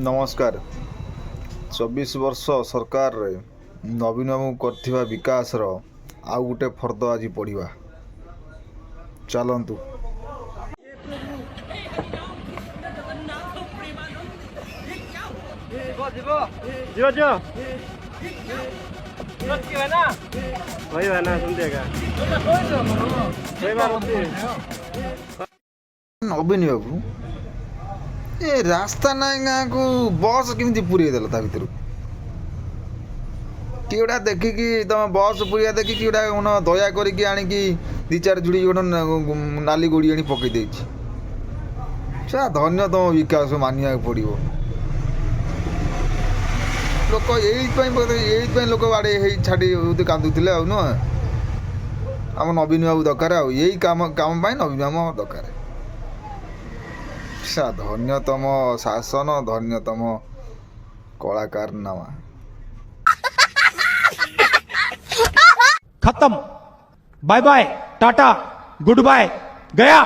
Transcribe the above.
नमस्कार। 24 वर्ष सरकार रे नवीन बाबू करथिबा विकास रो आउ गुटे फर्द आज पढ़िबा चलंतु। नवीन बाबू ए रास्ता ना गाँ को बस केमी पूरी देल ता भर किड़ा देखिकी तुम बस पुरिया देखिकी गोटा कौन दया करिकी आनिकी दी चार जुड़ी गोटे नाली गोड़ी आनी पकई दे धन्य तुम विकास मानिया पड़ो लोक यही लोक बाड़े छाड़ी कांदुले आ नुह आम नवीन बाबू दरकार यही काम काम नवीन बाबू दरकार धन्यतम शासन धन्यतम कलाकार नामा खत्म। Bye bye ta-ta goodbye गया।